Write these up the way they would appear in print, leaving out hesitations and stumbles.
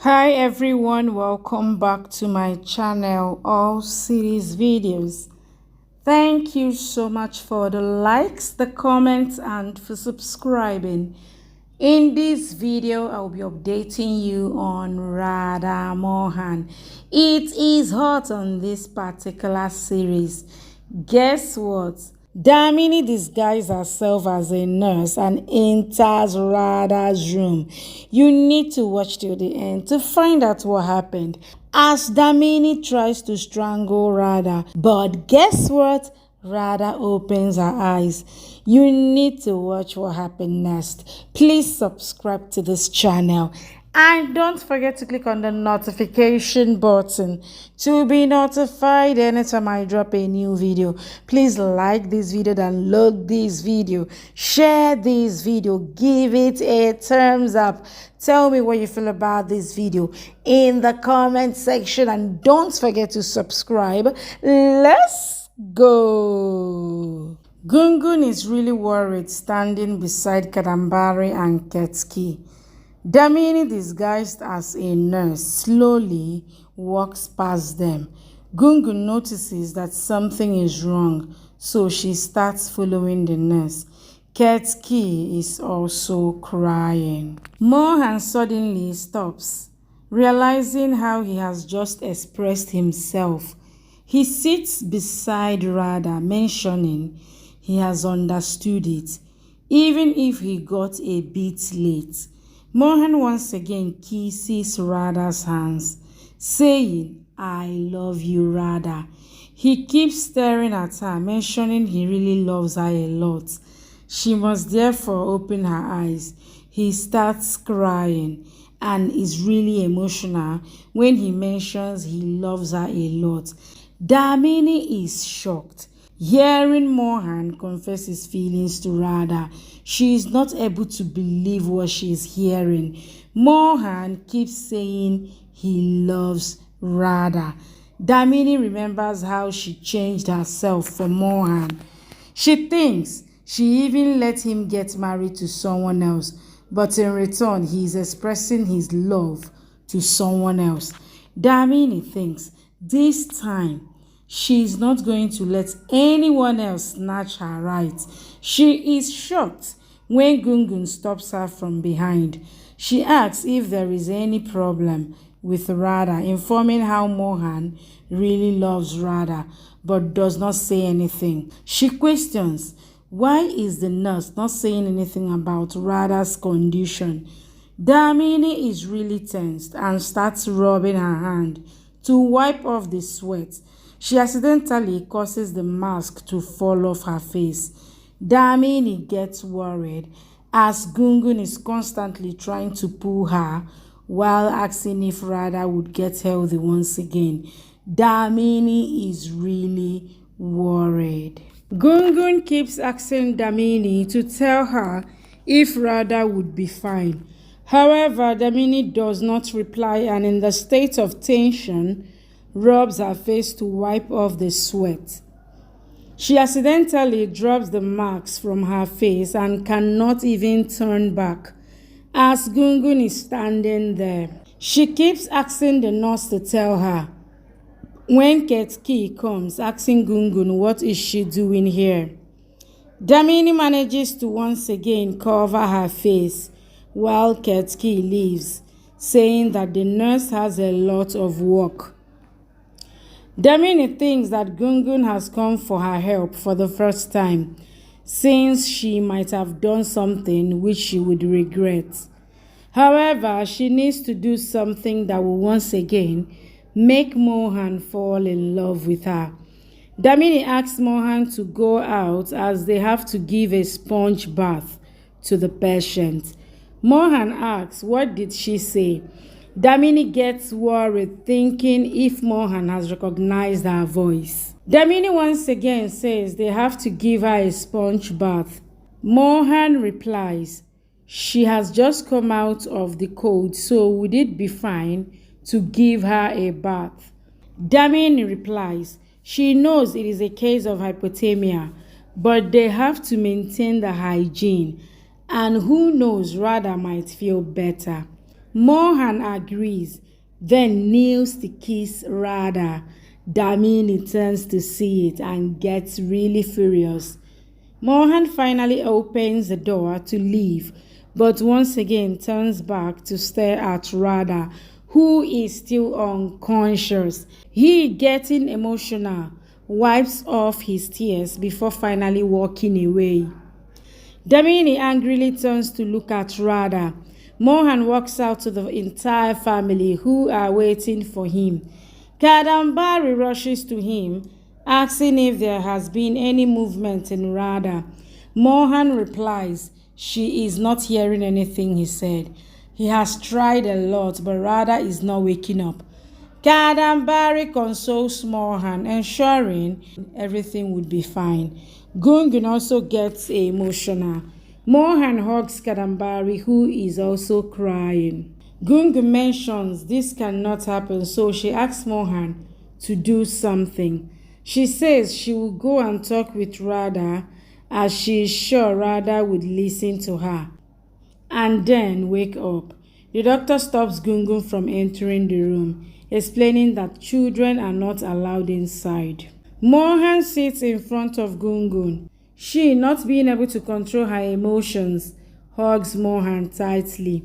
Hi everyone, welcome back to my channel, all series videos. Thank you so much for the likes, the comments, and for subscribing. In this video, I'll be updating you on Radha Mohan. It is hot on this particular series. Guess what? Damini disguised herself as a nurse and enters Radha's room. You need to watch till the end to find out what happened as Damini tries to strangle Radha. But guess what? Radha opens her eyes. You need to watch what happened next. Please subscribe to this channel. And don't forget to click on the notification button to be notified anytime I drop a new video. Please like this video, download this video, share this video, give it a thumbs up. Tell me what you feel about this video in the comment section and don't forget to subscribe. Let's go. Gungun is really worried standing beside Kadambari and Ketski. Damini, disguised as a nurse, slowly walks past them. Gungun notices that something is wrong, so she starts following the nurse. Ketski is also crying. Mohan suddenly stops, realizing how he has just expressed himself. He sits beside Radha, mentioning he has understood it, even if he got a bit late. Mohan once again kisses Radha's hands, saying, "I love you, Radha." He keeps staring at her, mentioning he really loves her a lot. She must therefore open her eyes. He starts crying and is really emotional when he mentions he loves her a lot. Damini is shocked. Hearing Mohan confess his feelings to Radha, she is not able to believe what she is hearing. Mohan keeps saying he loves Radha. Damini remembers how she changed herself for Mohan. She thinks she even let him get married to someone else, but in return, he is expressing his love to someone else. Damini thinks this time she is not going to let anyone else snatch her rights. She is shocked when Gungun stops her from behind. She asks if there is any problem with Radha, informing how Mohan really loves Radha but does not say anything. She questions, why is the nurse not saying anything about Radha's condition? Damini is really tensed and starts rubbing her hand to wipe off the sweat. She accidentally causes the mask to fall off her face. Damini gets worried as Gungun is constantly trying to pull her while asking if Radha would get healthy once again. Damini is really worried. Gungun keeps asking Damini to tell her if Radha would be fine. However, Damini does not reply and in the state of tension, rubs her face to wipe off the sweat. She accidentally drops the marks from her face and cannot even turn back as Gungun is standing there. She keeps asking the nurse to tell her. When Ketki comes, asking Gungun what is she doing here. Damini manages to once again cover her face while Ketki leaves, saying that the nurse has a lot of work. Damini thinks that Gungun has come for her help for the first time, since she might have done something which she would regret. However, she needs to do something that will once again make Mohan fall in love with her. Damini asks Mohan to go out as they have to give a sponge bath to the patient. Mohan asks, what did she say? Damini gets worried, thinking if Mohan has recognized her voice. Damini once again says they have to give her a sponge bath. Mohan replies, she has just come out of the cold, so would it be fine to give her a bath? Damini replies, she knows it is a case of hypothermia, but they have to maintain the hygiene, and who knows, Radha might feel better. Mohan agrees, then kneels to kiss Radha. Damini turns to see it and gets really furious. Mohan finally opens the door to leave, but once again turns back to stare at Radha, who is still unconscious. He, getting emotional, wipes off his tears before finally walking away. Damini angrily turns to look at Radha. Mohan walks out to the entire family who are waiting for him. Kadambari rushes to him, asking if there has been any movement in Radha. Mohan replies she is not hearing anything he said. He has tried a lot, but Radha is not waking up. Kadambari consoles Mohan, ensuring everything would be fine. Gungun also gets emotional. Mohan hugs Kadambari, who is also crying. Gungun mentions this cannot happen, so she asks Mohan to do something. She says she will go and talk with Radha, as she is sure Radha would listen to her and then wake up. The doctor stops Gungun from entering the room, explaining that children are not allowed inside. Mohan sits in front of Gungun. She, not being able to control her emotions, hugs Mohan tightly.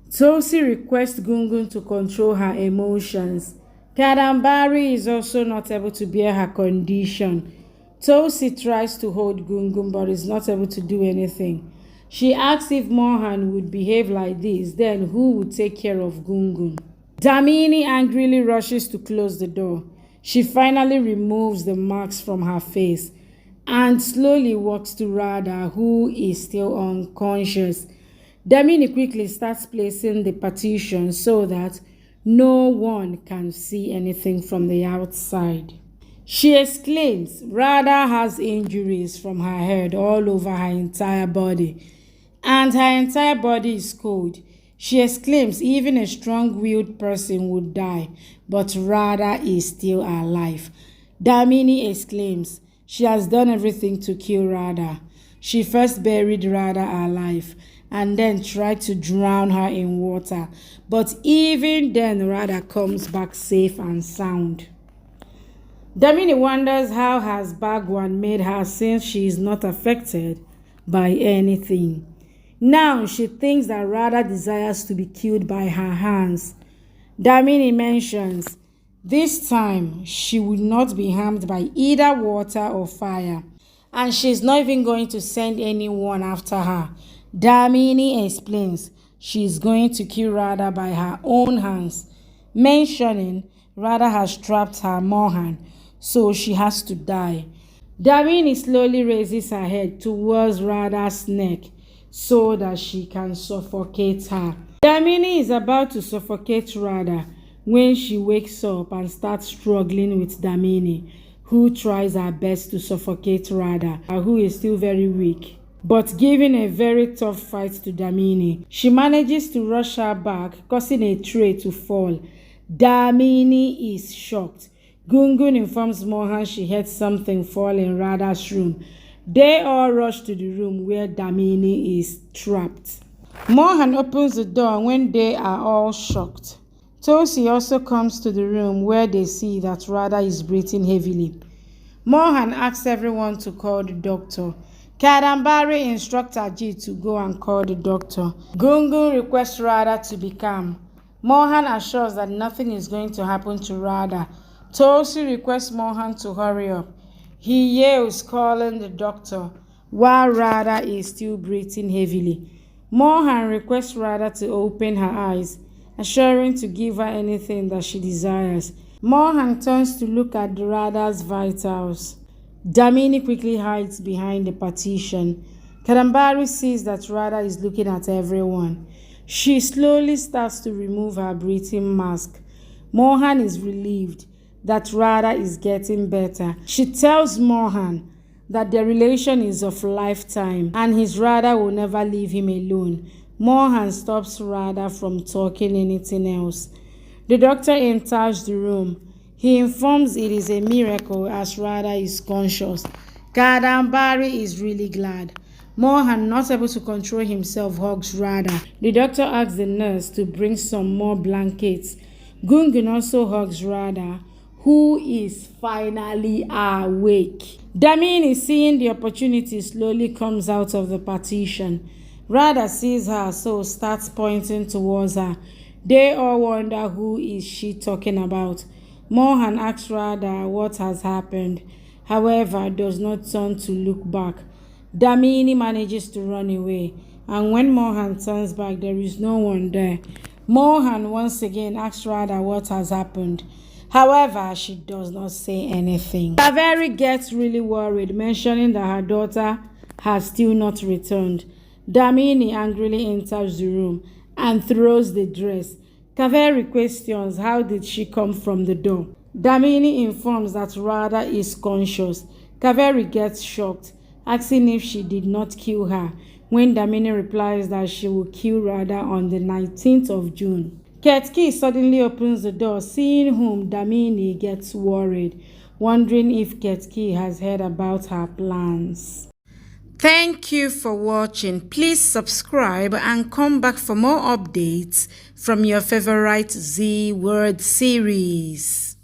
Tosi requests Gungun to control her emotions. Kadambari is also not able to bear her condition. Tosi tries to hold Gungun but is not able to do anything. She asks if Mohan would behave like this, then who would take care of Gungun? Damini angrily rushes to close the door. She finally removes the marks from her face and slowly walks to Radha, who is still unconscious. Damini quickly starts placing the partition so that no one can see anything from the outside. She exclaims Radha has injuries from her head all over her entire body, and her entire body is cold. She exclaims even a strong-willed person would die, but Radha is still alive. Damini exclaims she has done everything to kill Radha. She first buried Radha alive and then tried to drown her in water, but even then Radha comes back safe and sound. Damini wonders how has Bhagwan made her, since she is not affected by anything. Now she thinks that Radha desires to be killed by her hands. Damini mentions this time she would not be harmed by either water or fire, and she is not even going to send anyone after her. Damini explains she is going to kill Radha by her own hands, mentioning Radha has trapped her Mohan, so she has to die. Damini slowly raises her head towards Radha's neck so that she can suffocate her. Damini is about to suffocate Radha when she wakes up and starts struggling with Damini, who tries her best to suffocate Radha, who is still very weak. But giving a very tough fight to Damini, she manages to rush her back, causing a tray to fall. Damini is shocked. Gungun informs Mohan she heard something fall in Radha's room. They all rush to the room where Damini is trapped. Mohan opens the door when they are all shocked. Tosi also comes to the room where they see that Radha is breathing heavily. Mohan asks everyone to call the doctor. Kadambari instructs Ajit to go and call the doctor. Gungun requests Radha to be calm. Mohan assures that nothing is going to happen to Radha. Tosi requests Mohan to hurry up. He yells, calling the doctor, while Radha is still breathing heavily. Mohan requests Radha to open her eyes, assuring to give her anything that she desires. Mohan turns to look at Radha's vitals. Damini quickly hides behind the partition. Kadambari sees that Radha is looking at everyone. She slowly starts to remove her breathing mask. Mohan is relieved that Radha is getting better. She tells Mohan that their relation is of lifetime and his Radha will never leave him alone. Mohan stops Radha from talking anything else. The doctor enters the room. He informs it is a miracle as Radha is conscious. Kadambari is really glad. Mohan, not able to control himself, hugs Radha. The doctor asks the nurse to bring some more blankets. Gungun also hugs Radha, who is finally awake. Damini, seeing the opportunity, slowly comes out of the partition. Radha sees her, so starts pointing towards her. They all wonder who is she talking about. Mohan asks Radha what has happened, however, does not turn to look back. Damini manages to run away, and when Mohan turns back, there is no one there. Mohan once again asks Radha what has happened. However, she does not say anything. Kaveri gets really worried, mentioning that her daughter has still not returned. Damini angrily enters the room and throws the dress. Kaveri questions how did she come from the door. Damini informs that Radha is conscious. Kaveri gets shocked, asking if she did not kill her, when Damini replies that she will kill Radha on the 19th of June. Ketki suddenly opens the door, seeing whom Damini gets worried, wondering if Ketki has heard about her plans. Thank you for watching. Please subscribe and come back for more updates from your favorite Z Word series.